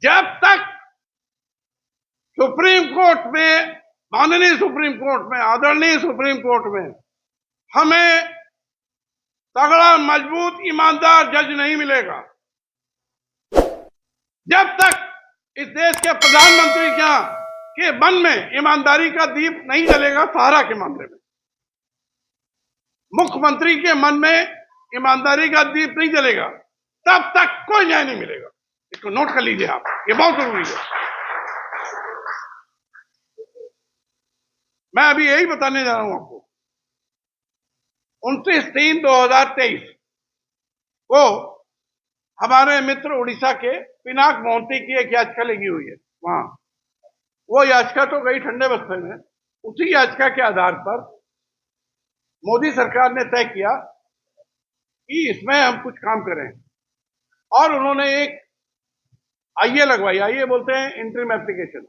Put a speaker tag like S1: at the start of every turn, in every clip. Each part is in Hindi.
S1: जब तक सुप्रीम कोर्ट में, माननीय सुप्रीम कोर्ट में, आदरणीय सुप्रीम कोर्ट में हमें तगड़ा, मजबूत, ईमानदार जज नहीं मिलेगा, जब तक इस देश के प्रधानमंत्री के मन में ईमानदारी का दीप नहीं जलेगा, सहारा के मामले में मुख्यमंत्री के मन में ईमानदारी का दीप नहीं जलेगा, तब तक कोई न्याय नहीं मिलेगा। इसको नोट कर लीजिए आप, ये बहुत जरूरी है। मैं अभी यही बताने जा रहा हूं आपको। 29/3/2023 को हमारे मित्र उड़ीसा के पिनाक मोहंती की एक याचिका लगी हुई है वहां। वो याचिका तो गई ठंडे बस्ते में। उसी याचिका के आधार पर मोदी सरकार ने तय किया कि इसमें हम कुछ काम करें, और उन्होंने एक आईए लगवाई, आईए बोलते हैं इंटरिम एप्लीकेशन,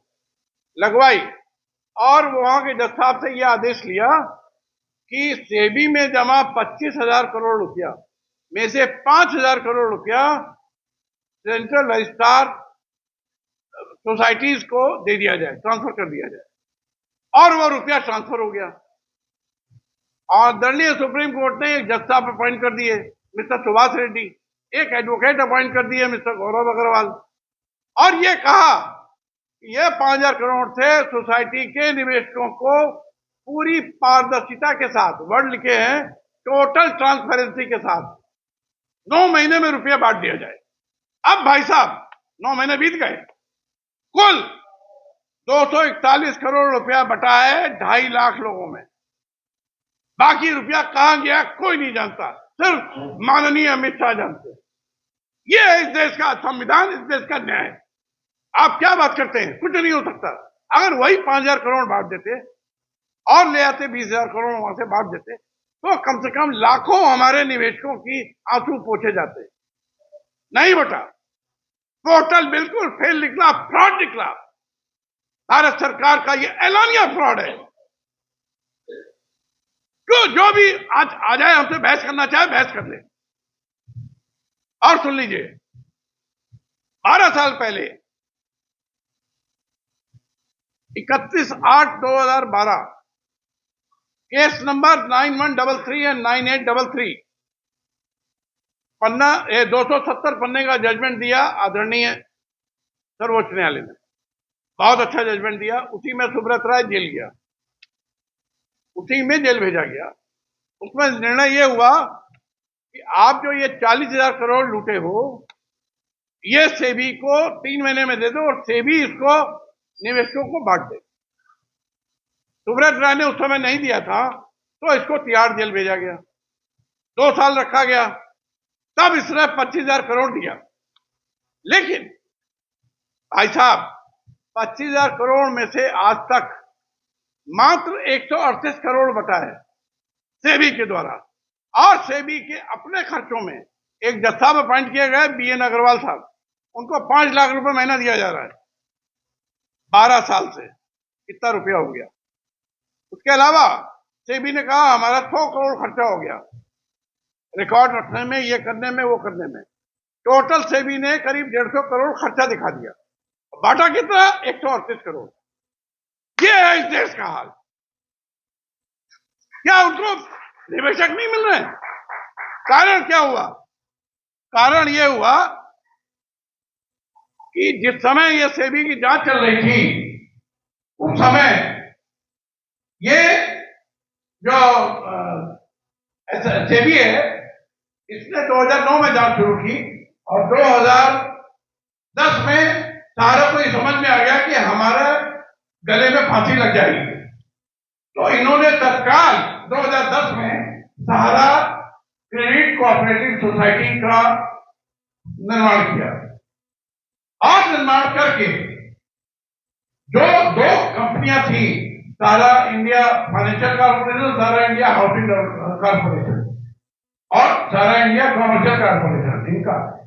S1: लगवाई, और वहां के जज साहब से यह आदेश लिया कि सेबी में जमा 25,000 करोड़ रुपया में से 5,000 करोड़ रुपया सेंट्रल रजिस्ट्रार सोसाइटीज को दे दिया जाए, ट्रांसफर कर दिया जाए। और वो रुपया ट्रांसफर हो गया। और आदरणीय सुप्रीम कोर्ट ने एक जज साहब अपॉइंट कर दिए, मिस्टर सुभाष रेड्डी, एक एडवोकेट अपॉइंट कर दिए, मिस्टर गौरव अग्रवाल, और ये कहा कि ये 5,000 करोड़ से सोसाइटी के निवेशकों को पूरी पारदर्शिता के साथ, वर्ड लिखे हैं, टोटल ट्रांसपेरेंसी के साथ 9 महीने में रुपया बांट दिया जाए। अब भाई साहब 9 महीने बीत गए, कुल 241 करोड़ रुपया बटा है 2.5 लाख लोगों में। बाकी रुपया कहां गया कोई नहीं जानता, सिर्फ माननीय अमित शाह जानते हैं। ये है इस देश का संविधान, इस देश का न्याय। आप क्या बात करते हैं? कुछ नहीं हो सकता। अगर वही 5,000 करोड़ बांट देते और ले आते 20,000 करोड़ वहां से बांट देते, तो कम से कम लाखों हमारे निवेशकों की आंसू पोंछे जाते। नहीं बेटा, पोर्टल बिल्कुल फेल निकला, फ्रॉड निकला। भारत सरकार का ये ऐलानिया फ्रॉड है। जो भी आज आ जाए हमसे बहस करना चाहे बहस कर ले। और सुन लीजिए, 12 साल पहले 31/8/2012 केस नंबर 9133 एंड 9833 पन्ना 270 पन्ने का जजमेंट दिया आदरणीय सर्वोच्च न्यायालय ने। बहुत अच्छा जजमेंट दिया। उसी में सुब्रत राय जेल गया, उसी में जेल भेजा गया। उसमें निर्णय यह हुआ कि आप जो ये 40,000 करोड़ लूटे हो, ये सेबी को 3 महीने में दे दो और सेबी इसको निवेशकों को बांट दे। सुब्रत राय ने उस समय नहीं दिया था, तो इसको तिहाड़ जेल भेजा गया, 2 साल रखा गया। तब इसने 25,000 करोड़ दिया। लेकिन भाई साहब 25,000 करोड़ में से आज तक मात्र 138 करोड़ बटा है सेबी के द्वारा। और सेबी के अपने खर्चों में एक जज साहब अपॉइंट किए गए, बीएन अग्रवाल साहब, उनको 5 लाख रुपए महीना दिया जा रहा है 12 साल से। कितना रुपया हो गया? उसके अलावा सेबी ने कहा हमारा 100 करोड़ खर्चा हो गया रिकॉर्ड रखने में, ये करने में, वो करने में। टोटल सेबी ने करीब 150 करोड़ खर्चा दिखा दिया। बांटा कितना? 138 करोड़। ये है इस देश का हाल। क्या उनको निवेशक नहीं मिल रहे? कारण क्या हुआ? कारण यह हुआ कि जिस समय ये सेबी की जांच चल रही थी, उस समय ये जो सेबी है, इसने 2009 में जांच शुरू की और 2010 में सारे को समझ में आ गया कि हमारे गले में फांसी लग जाएगी। तो इन्होंने तत्काल 2010 में सहारा क्रेडिट कोऑपरेटिव सोसाइटी का निर्माण किया, और निर्माण करके जो 2 कंपनियां थी, सहारा इंडिया फाइनेंशियल कॉर्पोरेशन, सहारा इंडिया हाउसिंग कॉर्पोरेशन और सहारा इंडिया कमर्शियल कॉर्पोरेशन,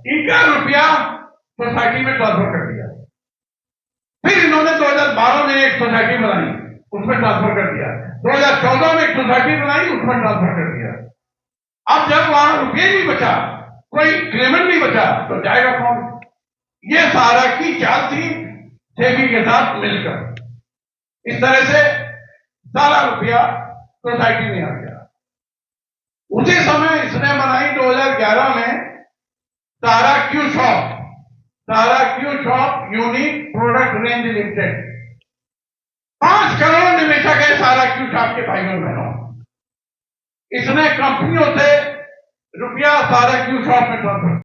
S1: इनका रुपया सोसाइटी में ट्रांसफर कर दिया। फिर इन्होंने 2012 में एक सोसाइटी बनाई, उसमें ट्रांसफर कर दिया। 2014 में एक सोसाइटी बनाई, उसमें ट्रांसफर कर दिया। अब जब वहां रुपये नहीं बचा, कोई क्लेमेंट नहीं बचा, तो जाएगा कौन? ये सारा की चाल थी सेबी के साथ मिलकर। इस तरह से सारा रुपया सोसाइटी में आ गया। उसी समय इसने बनाई 2011 में Tara Q shop unique product range limited. 5 crore निवेशक है सारा क्यू शॉप के भाइयों बहनों। इसने कंपनियों से रुपया सारा क्यू शॉप में ट्रांसफर